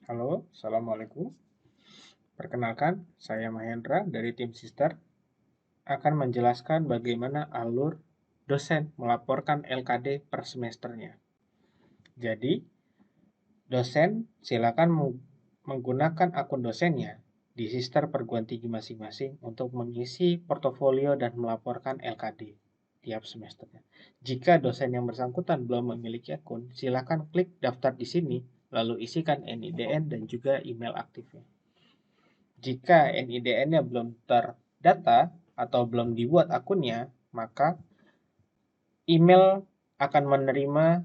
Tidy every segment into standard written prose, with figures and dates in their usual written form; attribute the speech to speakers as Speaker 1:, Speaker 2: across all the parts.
Speaker 1: Halo, Assalamualaikum. Perkenalkan, saya Mahendra dari tim Sister akan menjelaskan bagaimana alur dosen melaporkan LKD per semesternya. Jadi, dosen silakan menggunakan akun dosennya di Sister perguruan tinggi masing-masing untuk mengisi portofolio dan melaporkan LKD tiap semesternya. Jika dosen yang bersangkutan belum memiliki akun, silakan klik daftar di sini, lalu isikan NIDN dan juga email aktifnya. Jika NIDN-nya belum terdata atau belum dibuat akunnya, maka email akan menerima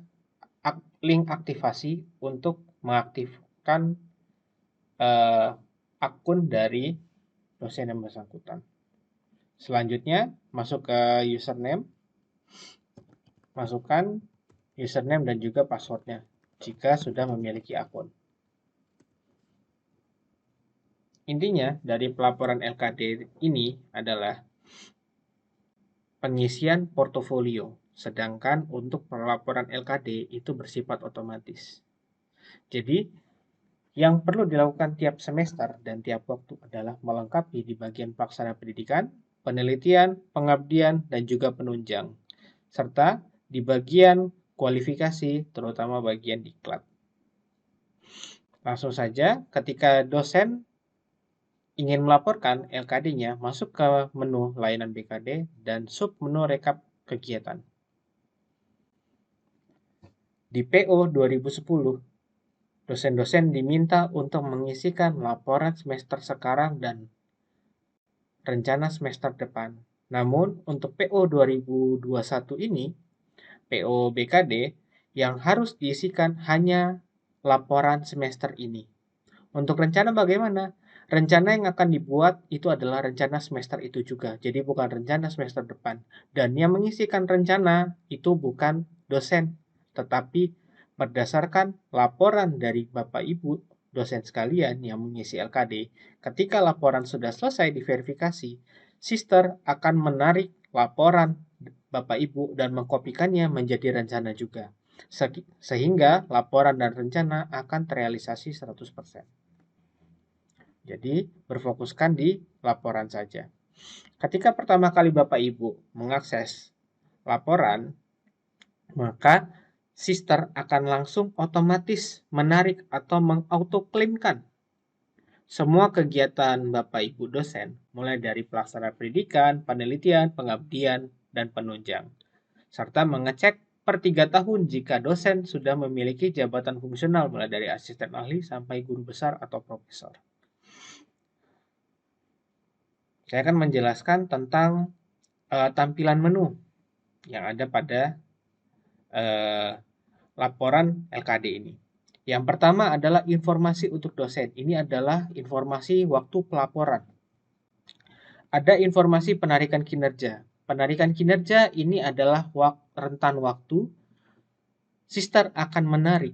Speaker 1: link aktivasi untuk mengaktifkan akun dari dosen yang bersangkutan. Selanjutnya, masuk ke username, masukkan username dan juga passwordnya jika sudah memiliki akun. Intinya dari pelaporan LKD ini adalah pengisian portofolio, sedangkan untuk pelaporan LKD itu bersifat otomatis. Jadi, yang perlu dilakukan tiap semester dan tiap waktu adalah melengkapi di bagian pelaksana pendidikan, penelitian, pengabdian, dan juga penunjang, serta di bagian kualifikasi, terutama bagian diklat. Langsung saja, ketika dosen ingin melaporkan LKD-nya, masuk ke menu layanan BKD dan submenu rekap kegiatan. Di PO 2010, dosen-dosen diminta untuk mengisikan laporan semester sekarang dan rencana semester depan. Namun, untuk PO 2021 ini, PO BKD, yang harus diisikan hanya laporan semester ini. Untuk rencana bagaimana? Rencana yang akan dibuat itu adalah rencana semester itu juga, jadi bukan rencana semester depan. Dan yang mengisikan rencana itu bukan dosen, tetapi berdasarkan laporan dari Bapak Ibu dosen sekalian yang mengisi LKD. Ketika laporan sudah selesai diverifikasi, Sister akan menarik laporan Bapak Ibu dan mengkopikannya menjadi rencana juga. Sehingga laporan dan rencana akan terrealisasi 100%. Jadi, berfokuskan di laporan saja. Ketika pertama kali Bapak Ibu mengakses laporan, maka Sister akan langsung otomatis menarik atau mengautoklaimkan semua kegiatan Bapak Ibu dosen, mulai dari pelaksana pendidikan, penelitian, pengabdian, dan penunjang, serta mengecek per 3 tahun jika dosen sudah memiliki jabatan fungsional mulai dari asisten ahli sampai guru besar atau profesor. Saya akan menjelaskan tentang tampilan menu yang ada pada laporan LKD ini. Yang pertama adalah informasi untuk dosen. Ini adalah informasi waktu pelaporan. Ada informasi penarikan kinerja. Penarikan kinerja ini adalah rentan waktu. Sister akan menarik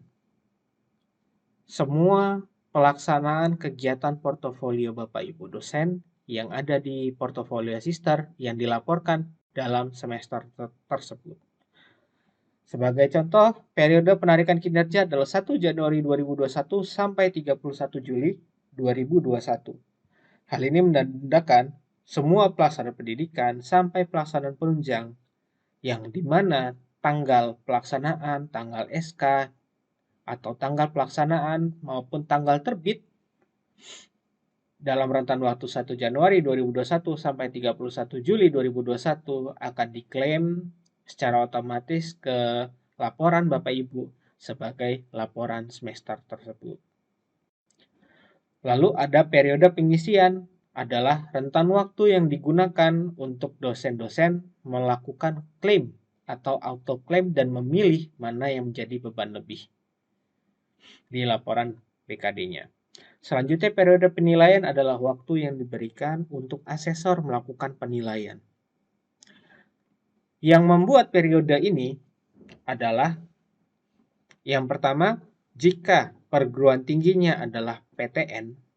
Speaker 1: semua pelaksanaan kegiatan portofolio Bapak Ibu dosen yang ada di portofolio Sister yang dilaporkan dalam semester tersebut. Sebagai contoh, periode penarikan kinerja adalah 1 Januari 2021 sampai 31 Juli 2021. Hal ini menandakan semua pelaksana pendidikan sampai pelaksanaan penunjang yang di mana tanggal pelaksanaan, tanggal SK, atau tanggal pelaksanaan maupun tanggal terbit dalam rentan waktu 1 Januari 2021 sampai 31 Juli 2021 akan diklaim secara otomatis ke laporan Bapak Ibu sebagai laporan semester tersebut. Lalu ada periode pengisian, adalah rentan waktu yang digunakan untuk dosen-dosen melakukan klaim atau auto-klaim dan memilih mana yang menjadi beban lebih di laporan BKD-nya. Selanjutnya periode penilaian adalah waktu yang diberikan untuk asesor melakukan penilaian. Yang membuat periode ini adalah yang pertama, jika perguruan tingginya adalah PTN,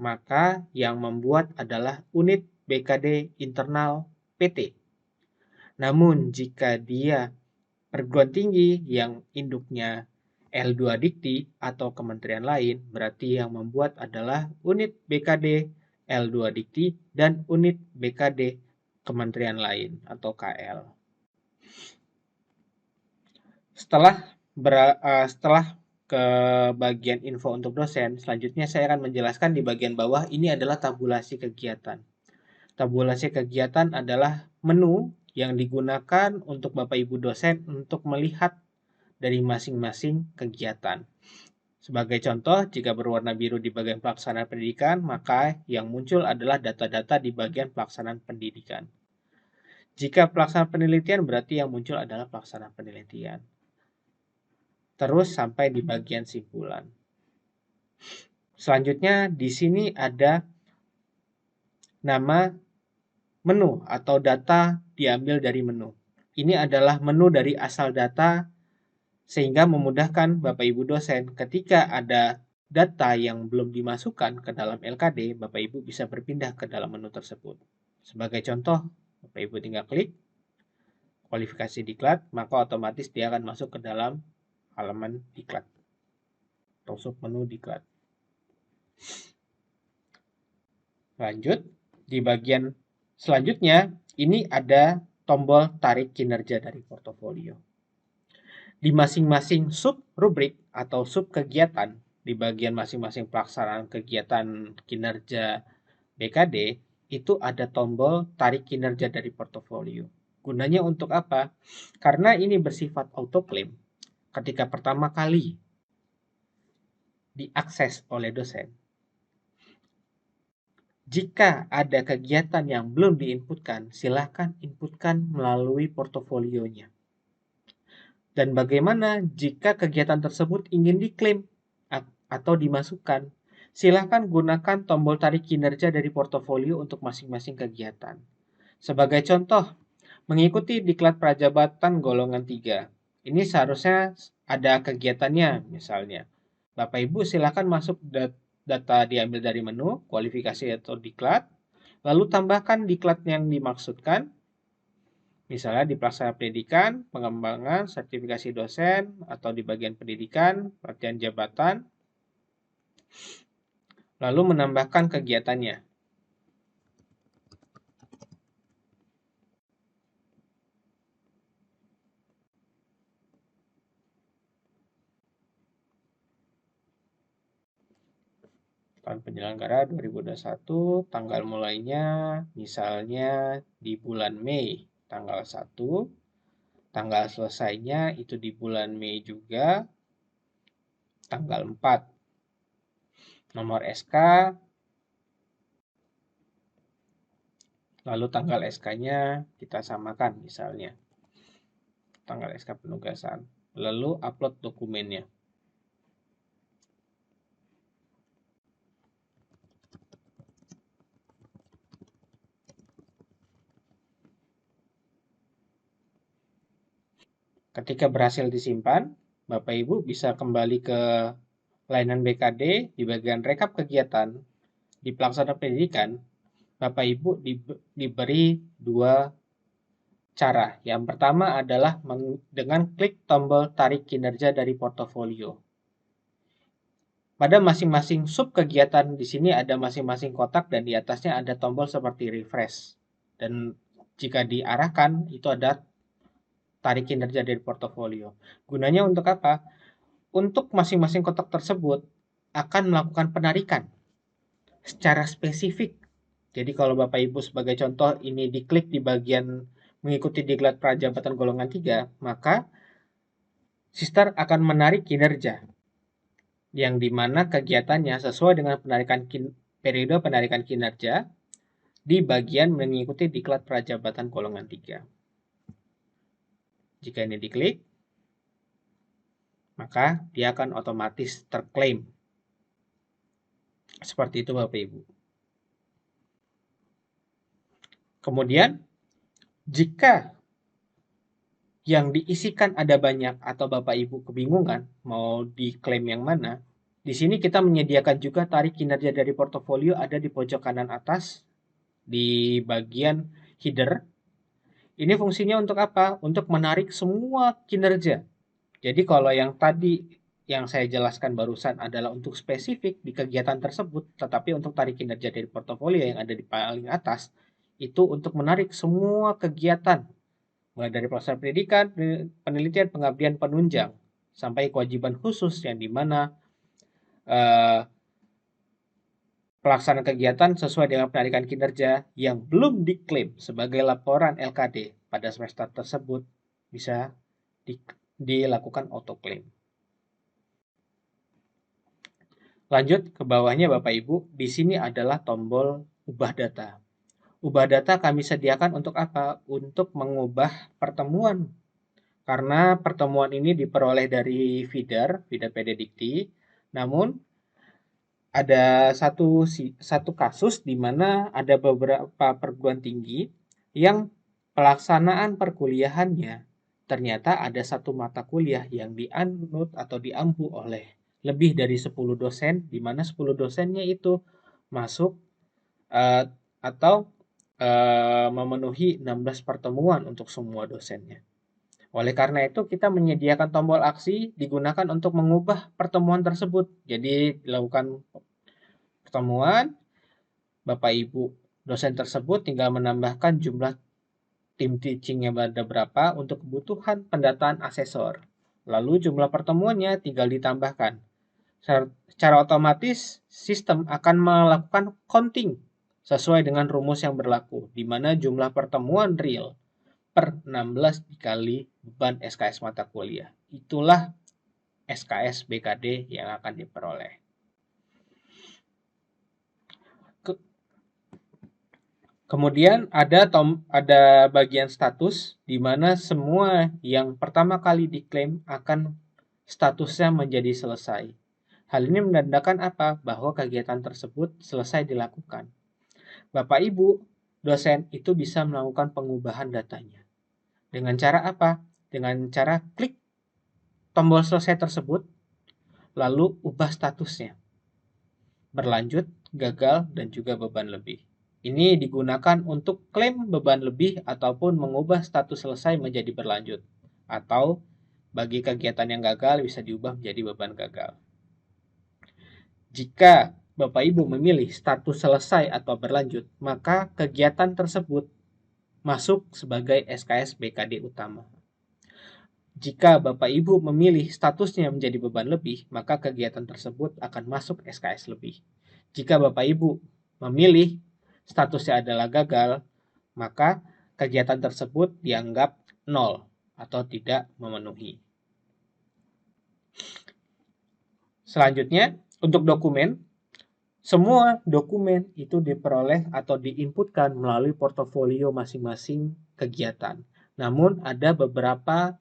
Speaker 1: maka yang membuat adalah unit BKD internal PT. Namun jika dia perguruan tinggi yang induknya L2 Dikti atau kementerian lain, berarti yang membuat adalah unit BKD L2 Dikti dan unit BKD kementerian lain atau KL. Setelah ke bagian info untuk dosen, selanjutnya saya akan menjelaskan di bagian bawah ini adalah tabulasi kegiatan. Tabulasi kegiatan adalah menu yang digunakan untuk Bapak Ibu dosen untuk melihat dari masing-masing kegiatan. Sebagai contoh, jika berwarna biru di bagian pelaksanaan pendidikan, maka yang muncul adalah data-data di bagian pelaksanaan pendidikan. Jika pelaksanaan penelitian, berarti yang muncul adalah pelaksanaan penelitian. Terus sampai di bagian simpulan. Selanjutnya di sini ada nama menu atau data diambil dari menu. Ini adalah menu dari asal data sehingga memudahkan Bapak Ibu dosen ketika ada data yang belum dimasukkan ke dalam LKD, Bapak Ibu bisa berpindah ke dalam menu tersebut. Sebagai contoh, Bapak Ibu tinggal klik kualifikasi diklat, maka otomatis dia akan masuk ke dalam halaman diklat atau submenu diklat. Lanjut, di bagian selanjutnya ini ada tombol tarik kinerja dari portofolio. Di masing-masing sub rubrik atau sub kegiatan, di bagian masing-masing pelaksanaan kegiatan kinerja BKD, itu ada tombol tarik kinerja dari portofolio. Gunanya untuk apa? Karena ini bersifat autoclaim. Ketika pertama kali diakses oleh dosen, jika ada kegiatan yang belum diinputkan, silakan inputkan melalui portofolionya. Dan bagaimana jika kegiatan tersebut ingin diklaim atau dimasukkan? Silakan gunakan tombol tarik kinerja dari portofolio untuk masing-masing kegiatan. Sebagai contoh, mengikuti diklat prajabatan golongan 3. Ini seharusnya ada kegiatannya misalnya. Bapak Ibu silakan masuk data diambil dari menu, kualifikasi atau diklat, lalu tambahkan diklat yang dimaksudkan, misalnya di pelaksanaan pendidikan, pengembangan, sertifikasi dosen, atau di bagian pendidikan, pelatihan jabatan, lalu menambahkan kegiatannya. Tahun penyelenggara 2021, tanggal mulainya misalnya di bulan Mei, tanggal 1, tanggal selesainya itu di bulan Mei juga, tanggal 4. Nomor SK, lalu tanggal SK-nya kita samakan misalnya. Tanggal SK penugasan. Lalu upload dokumennya. Ketika berhasil disimpan, Bapak Ibu bisa kembali ke layanan BKD di bagian rekap kegiatan di pelaksanaan pendidikan. Bapak Ibu diberi dua cara. Yang pertama adalah dengan klik tombol tarik kinerja dari portofolio. Pada masing-masing sub kegiatan di sini ada masing-masing kotak dan di atasnya ada tombol seperti refresh. Dan jika diarahkan itu ada tarik kinerja dari portofolio. Gunanya untuk apa? Untuk masing-masing kotak tersebut akan melakukan penarikan secara spesifik. Jadi kalau Bapak Ibu sebagai contoh ini diklik di bagian mengikuti diklat prajabatan golongan 3, maka Sister akan menarik kinerja yang dimana kegiatannya sesuai dengan periode penarikan kinerja di bagian mengikuti diklat prajabatan golongan 3. Jika ini diklik, maka dia akan otomatis terklaim. Seperti itu Bapak Ibu. Kemudian, jika yang diisikan ada banyak atau Bapak Ibu kebingungan mau diklaim yang mana, di sini kita menyediakan juga tarik kinerja dari portofolio ada di pojok kanan atas di bagian header. Ini fungsinya untuk apa? Untuk menarik semua kinerja. Jadi kalau yang tadi yang saya jelaskan barusan adalah untuk spesifik di kegiatan tersebut, tetapi untuk tarik kinerja dari portofolio yang ada di paling atas, itu untuk menarik semua kegiatan, mulai dari proses pendidikan, penelitian, pengabdian, penunjang, sampai kewajiban khusus yang dimana pelaksanaan kegiatan sesuai dengan penarikan kinerja yang belum diklaim sebagai laporan LKD pada semester tersebut bisa dilakukan autoclaim. Lanjut ke bawahnya Bapak Ibu, di sini adalah tombol ubah data. Ubah data kami sediakan untuk apa? Untuk mengubah pertemuan. Karena pertemuan ini diperoleh dari feeder PDDikti. Namun ada satu kasus di mana ada beberapa perguruan tinggi yang pelaksanaan perkuliahannya ternyata ada satu mata kuliah yang dianut atau diampu oleh lebih dari 10 dosen, di mana 10 dosennya itu masuk atau memenuhi 16 pertemuan untuk semua dosennya. Oleh karena itu, kita menyediakan tombol aksi digunakan untuk mengubah pertemuan tersebut. Jadi, dilakukan pertemuan, Bapak Ibu dosen tersebut tinggal menambahkan jumlah tim teaching-nya ada berapa untuk kebutuhan pendataan asesor. Lalu jumlah pertemuannya tinggal ditambahkan. Secara otomatis, sistem akan melakukan counting sesuai dengan rumus yang berlaku, di mana jumlah pertemuan real per 16 dikali beban SKS mata kuliah. Itulah SKS BKD yang akan diperoleh. Kemudian ada bagian status di mana semua yang pertama kali diklaim akan statusnya menjadi selesai. Hal ini menandakan apa? Bahwa kegiatan tersebut selesai dilakukan. Bapak Ibu, dosen itu bisa melakukan pengubahan datanya. Dengan cara apa? Dengan cara klik tombol selesai tersebut, lalu ubah statusnya. Berlanjut, gagal, dan juga beban lebih. Ini digunakan untuk klaim beban lebih ataupun mengubah status selesai menjadi berlanjut. Atau bagi kegiatan yang gagal bisa diubah menjadi beban gagal. Jika Bapak Ibu memilih status selesai atau berlanjut, maka kegiatan tersebut masuk sebagai SKS BKD utama. Jika Bapak Ibu memilih statusnya menjadi beban lebih, maka kegiatan tersebut akan masuk SKS lebih. Jika Bapak Ibu memilih statusnya adalah gagal, maka kegiatan tersebut dianggap nol atau tidak memenuhi. Selanjutnya, untuk dokumen, semua dokumen itu diperoleh atau diinputkan melalui portofolio masing-masing kegiatan. Namun ada beberapa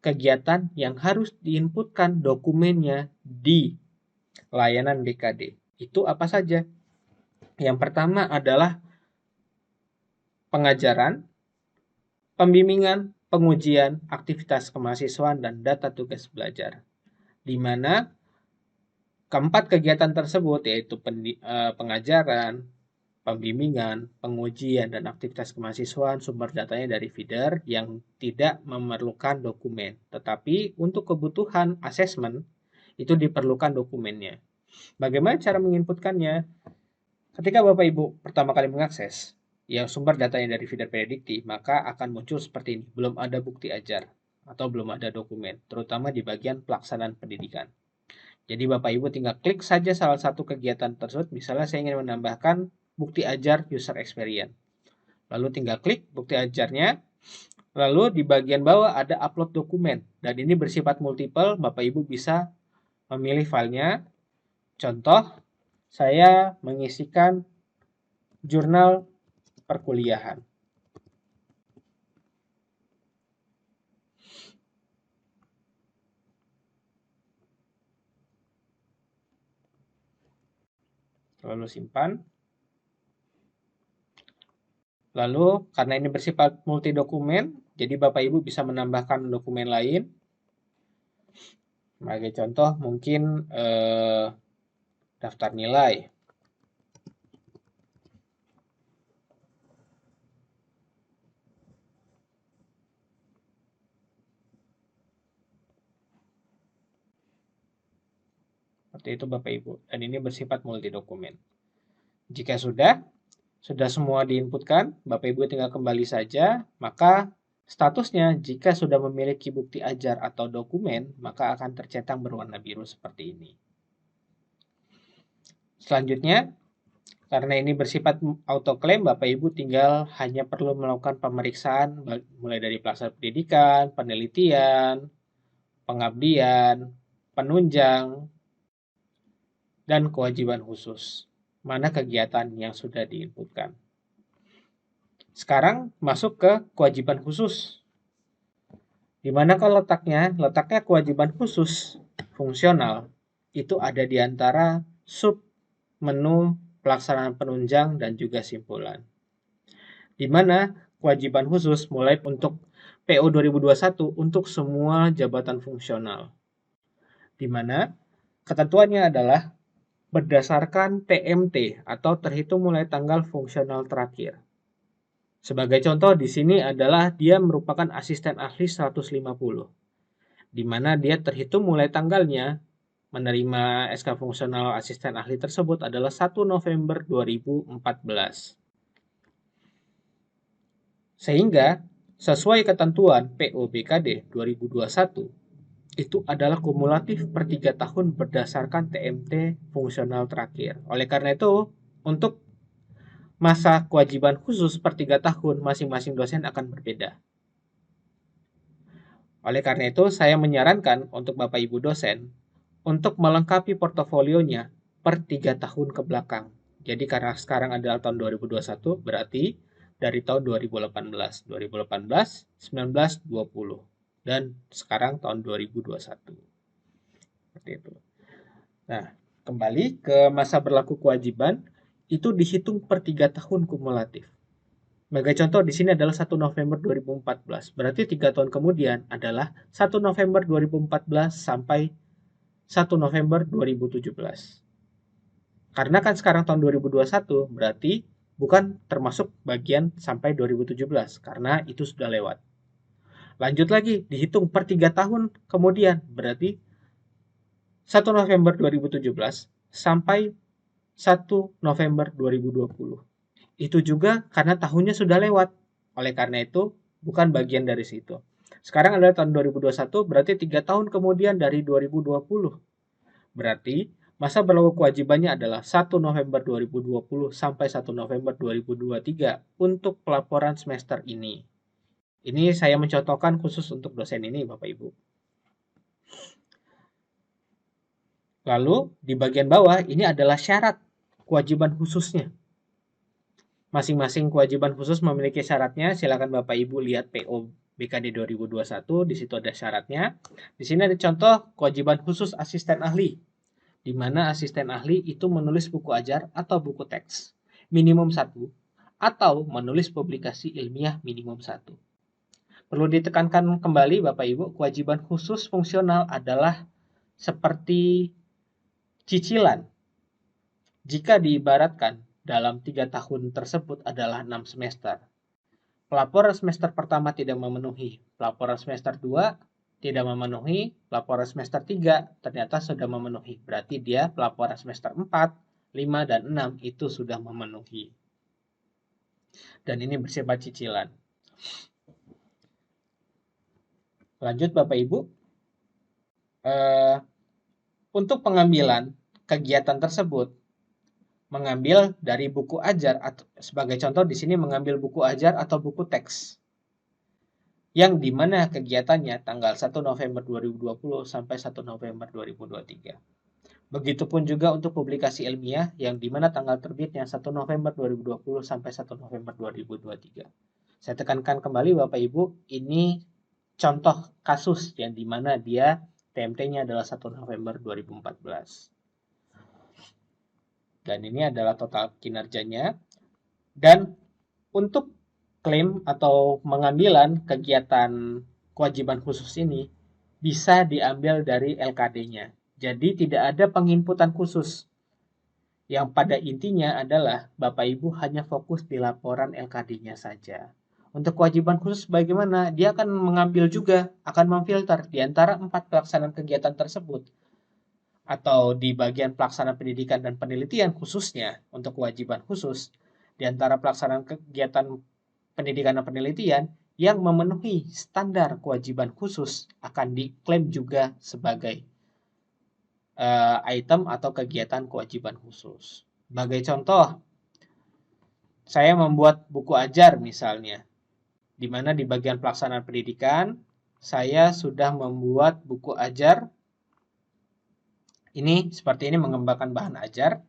Speaker 1: kegiatan yang harus diinputkan dokumennya di layanan BKD. Itu apa saja? Yang pertama adalah pengajaran, pembimbingan, pengujian, aktivitas kemahasiswaan, dan data tugas belajar. Di mana keempat kegiatan tersebut yaitu pengajaran, pembimbingan, pengujian, dan aktivitas kemahasiswaan sumber datanya dari feeder yang tidak memerlukan dokumen. Tetapi untuk kebutuhan asesmen itu diperlukan dokumennya. Bagaimana cara menginputkannya? Ketika Bapak Ibu pertama kali mengakses yang sumber datanya dari feeder PDDikti, maka akan muncul seperti ini. Belum ada bukti ajar atau belum ada dokumen, terutama di bagian pelaksanaan pendidikan. Jadi Bapak Ibu tinggal klik saja salah satu kegiatan tersebut. Misalnya saya ingin menambahkan bukti ajar user experience. Lalu tinggal klik bukti ajarnya. Lalu di bagian bawah ada upload dokumen. Dan ini bersifat multiple, Bapak Ibu bisa memilih filenya. Contoh, saya mengisikan jurnal perkuliahan. Lalu simpan. Lalu karena ini bersifat multi dokumen, jadi Bapak Ibu bisa menambahkan dokumen lain. Sebagai contoh mungkin daftar nilai. Seperti itu Bapak Ibu. Dan ini bersifat multi dokumen. Jika sudah semua diinputkan, Bapak Ibu tinggal kembali saja, maka statusnya jika sudah memiliki bukti ajar atau dokumen, maka akan tercentang berwarna biru seperti ini. Selanjutnya, karena ini bersifat autoklaim, Bapak Ibu tinggal hanya perlu melakukan pemeriksaan mulai dari pelaksanaan pendidikan, penelitian, pengabdian, penunjang, dan kewajiban khusus. Mana kegiatan yang sudah diinputkan. Sekarang masuk ke kewajiban khusus. Di mana kalau letaknya? Letaknya kewajiban khusus fungsional itu ada di antara sub menu pelaksanaan penunjang dan juga simpulan. Di mana kewajiban khusus mulai untuk PO 2021 untuk semua jabatan fungsional. Di mana ketentuannya adalah berdasarkan TMT atau terhitung mulai tanggal fungsional terakhir. Sebagai contoh di sini adalah dia merupakan asisten ahli 150, di mana dia terhitung mulai tanggalnya menerima SK fungsional asisten ahli tersebut adalah 1 November 2014. Sehingga sesuai ketentuan PO BKD 2021 itu adalah kumulatif per 3 tahun berdasarkan TMT fungsional terakhir. Oleh karena itu, untuk masa kewajiban khusus per 3 tahun masing-masing dosen akan berbeda. Oleh karena itu, saya menyarankan untuk Bapak Ibu dosen untuk melengkapi portofolionya per 3 tahun ke belakang. Jadi karena sekarang adalah tahun 2021, berarti dari tahun 2018, 19, 20, dan sekarang tahun 2021. Seperti itu. Nah, kembali ke masa berlaku kewajiban, itu dihitung per 3 tahun kumulatif. Sebagai contoh di sini adalah 1 November 2014. Berarti 3 tahun kemudian adalah 1 November 2014 sampai 1 November 2017. Karena kan sekarang tahun 2021, berarti bukan termasuk bagian sampai 2017, karena itu sudah lewat. Lanjut lagi, dihitung per 3 tahun kemudian, berarti 1 November 2017 sampai 1 November 2020. Itu juga karena tahunnya sudah lewat. Oleh karena itu, bukan bagian dari situ. Sekarang adalah tahun 2021, berarti 3 tahun kemudian dari 2020. Berarti masa berlaku kewajibannya adalah 1 November 2020 sampai 1 November 2023 untuk pelaporan semester ini. Ini saya mencontohkan khusus untuk dosen ini, Bapak Ibu. Lalu di bagian bawah ini adalah syarat kewajiban khususnya. Masing-masing kewajiban khusus memiliki syaratnya. Silakan Bapak Ibu lihat PO BKD 2021, di situ ada syaratnya. Di sini ada contoh kewajiban khusus asisten ahli, di mana asisten ahli itu menulis buku ajar atau buku teks minimum 1 atau menulis publikasi ilmiah minimum 1. Perlu ditekankan kembali Bapak Ibu, kewajiban khusus fungsional adalah seperti cicilan. Jika diibaratkan dalam 3 tahun tersebut adalah 6 semester. Pelaporan semester pertama tidak memenuhi, pelaporan semester 2 tidak memenuhi, pelaporan semester 3 ternyata sudah memenuhi. Berarti dia pelaporan semester 4, 5, dan 6 itu sudah memenuhi. Dan ini bersifat cicilan. Lanjut Bapak Ibu. Untuk pengambilan kegiatan tersebut, mengambil dari buku ajar, atau sebagai contoh di sini mengambil buku ajar atau buku teks, yang dimana kegiatannya tanggal 1 November 2020 sampai 1 November 2023. Begitupun juga untuk publikasi ilmiah yang dimana tanggal terbitnya 1 November 2020 sampai 1 November 2023. Saya tekankan kembali Bapak Ibu, ini contoh kasus yang dimana dia TMT-nya adalah 1 November 2014. Dan ini adalah total kinerjanya. Dan untuk klaim atau pengambilan kegiatan kewajiban khusus ini bisa diambil dari LKD-nya. Jadi tidak ada penginputan khusus. Yang pada intinya adalah Bapak Ibu hanya fokus di laporan LKD-nya saja. Untuk kewajiban khusus bagaimana? Dia akan mengambil juga, akan memfilter di antara 4 pelaksanaan kegiatan tersebut. atau di bagian pelaksanaan pendidikan dan penelitian khususnya untuk kewajiban khusus, di antara pelaksanaan kegiatan pendidikan dan penelitian yang memenuhi standar kewajiban khusus akan diklaim juga sebagai item atau kegiatan kewajiban khusus. Sebagai contoh, saya membuat buku ajar misalnya, di mana di bagian pelaksanaan pendidikan, saya sudah membuat buku ajar. Ini seperti ini mengembangkan bahan ajar.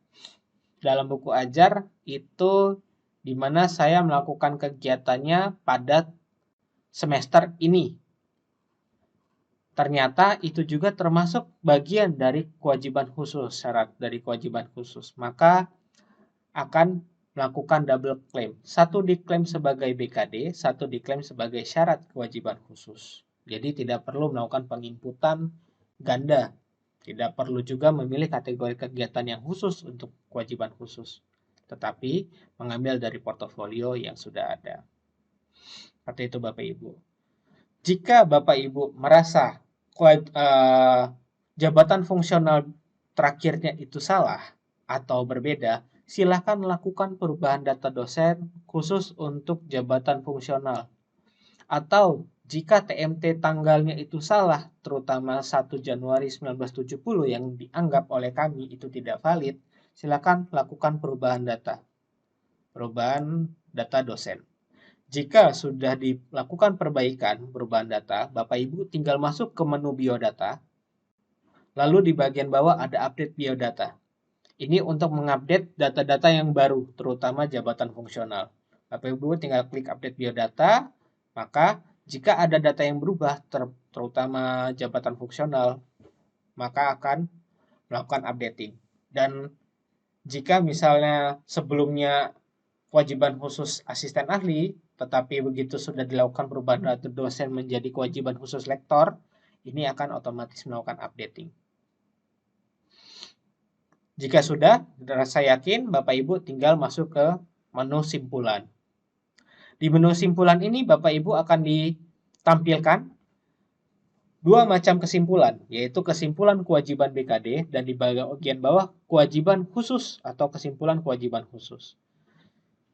Speaker 1: Dalam buku ajar itu di mana saya melakukan kegiatannya pada semester ini. Ternyata itu juga termasuk bagian dari kewajiban khusus, syarat dari kewajiban khusus. Maka akan melakukan double claim. Satu diklaim sebagai BKD, satu diklaim sebagai syarat kewajiban khusus. Jadi tidak perlu melakukan penginputan ganda. Tidak perlu juga memilih kategori kegiatan yang khusus untuk kewajiban khusus. Tetapi mengambil dari portofolio yang sudah ada. Seperti itu Bapak Ibu. Jika Bapak Ibu merasa jabatan fungsional terakhirnya itu salah atau berbeda, silakan lakukan perubahan data dosen khusus untuk jabatan fungsional. Atau jika TMT tanggalnya itu salah, terutama 1 Januari 1970 yang dianggap oleh kami itu tidak valid, silakan lakukan perubahan data. Perubahan data dosen. Jika sudah dilakukan perubahan data, Bapak Ibu tinggal masuk ke menu biodata, lalu di bagian bawah ada update biodata. Ini untuk mengupdate data-data yang baru, terutama jabatan fungsional. Bapak Ibu tinggal klik update biodata, maka jika ada data yang berubah, terutama jabatan fungsional, maka akan melakukan updating. Dan jika misalnya sebelumnya kewajiban khusus asisten ahli, tetapi begitu sudah dilakukan perubahan data dosen menjadi kewajiban khusus lektor, ini akan otomatis melakukan updating. Jika sudah, saya yakin Bapak Ibu tinggal masuk ke menu simpulan. Di menu simpulan ini Bapak Ibu akan ditampilkan dua macam kesimpulan, yaitu kesimpulan kewajiban BKD dan di bagian bawah kewajiban khusus atau kesimpulan kewajiban khusus.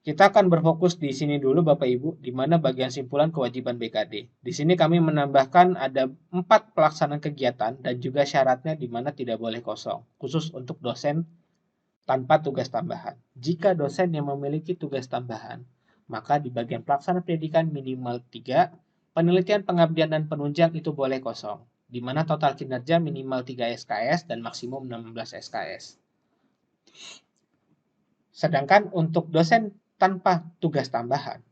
Speaker 1: Kita akan berfokus di sini dulu Bapak Ibu, di mana bagian simpulan kewajiban BKD. Di sini kami menambahkan ada 4 pelaksanaan kegiatan dan juga syaratnya di mana tidak boleh kosong, khusus untuk dosen tanpa tugas tambahan. Jika dosen yang memiliki tugas tambahan, maka di bagian pelaksanaan pendidikan minimal 3, penelitian pengabdian dan penunjang itu boleh kosong, di mana total kinerja minimal 3 SKS dan maksimum 16 SKS. Sedangkan untuk dosen tanpa tugas tambahan,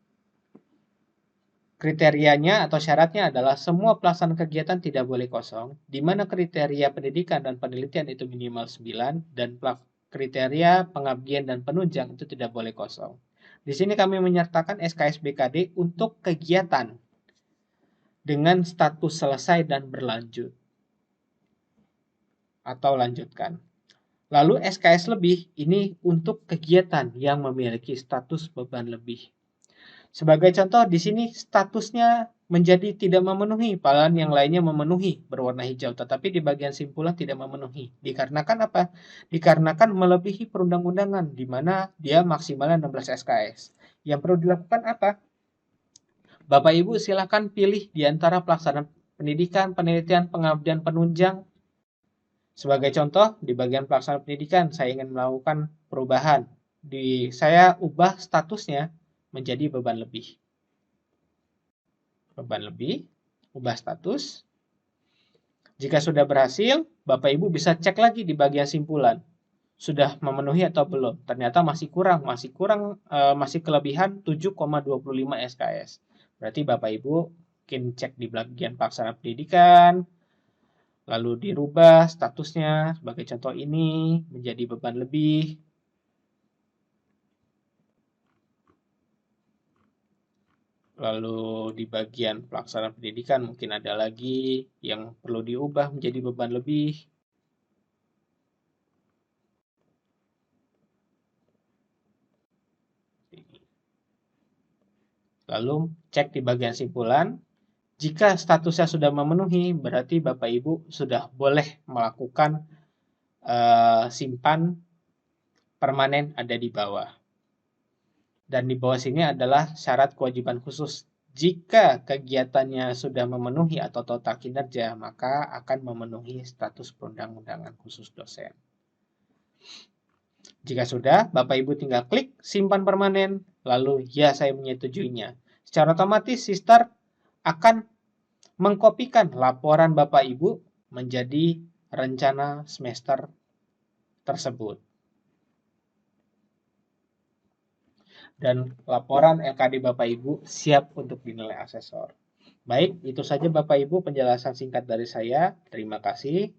Speaker 1: kriterianya atau syaratnya adalah semua pelaksanaan kegiatan tidak boleh kosong, di mana kriteria pendidikan dan penelitian itu minimal 9, dan kriteria pengabdian dan penunjang itu tidak boleh kosong. Di sini kami menyertakan SKS BKD untuk kegiatan dengan status selesai dan berlanjut atau lanjutkan. Lalu SKS lebih ini untuk kegiatan yang memiliki status beban lebih. Sebagai contoh di sini statusnya menjadi tidak memenuhi, padahal yang lainnya memenuhi berwarna hijau, tetapi di bagian simpulan tidak memenuhi. Dikarenakan apa? Dikarenakan melebihi perundang-undangan di mana dia maksimalnya 16 SKS. Yang perlu dilakukan apa? Bapak Ibu silakan pilih di antara pelaksanaan pendidikan, penelitian, pengabdian, penunjang. Sebagai contoh, di bagian pelaksanaan pendidikan, saya ingin melakukan perubahan. Saya ubah statusnya menjadi beban lebih. Beban lebih, ubah status. Jika sudah berhasil, Bapak Ibu bisa cek lagi di bagian simpulan. Sudah memenuhi atau belum? Ternyata masih kelebihan 7,25 SKS. Berarti Bapak Ibu mungkin cek di bagian pelaksanaan pendidikan, lalu dirubah statusnya sebagai contoh ini menjadi beban lebih. Lalu di bagian pelaksanaan pendidikan mungkin ada lagi yang perlu diubah menjadi beban lebih. Lalu cek di bagian simpulan. Jika statusnya sudah memenuhi, berarti Bapak Ibu sudah boleh melakukan simpan permanen ada di bawah. Dan di bawah sini adalah syarat kewajiban khusus. Jika kegiatannya sudah memenuhi atau total kinerja, maka akan memenuhi status perundang-undangan khusus dosen. Jika sudah, Bapak Ibu tinggal klik simpan permanen, lalu ya saya menyetujuinya. Secara otomatis Sister akan mengkopikan laporan Bapak Ibu menjadi rencana semester tersebut. Dan laporan LKD Bapak Ibu siap untuk dinilai asesor. Baik, itu saja Bapak Ibu penjelasan singkat dari saya. Terima kasih.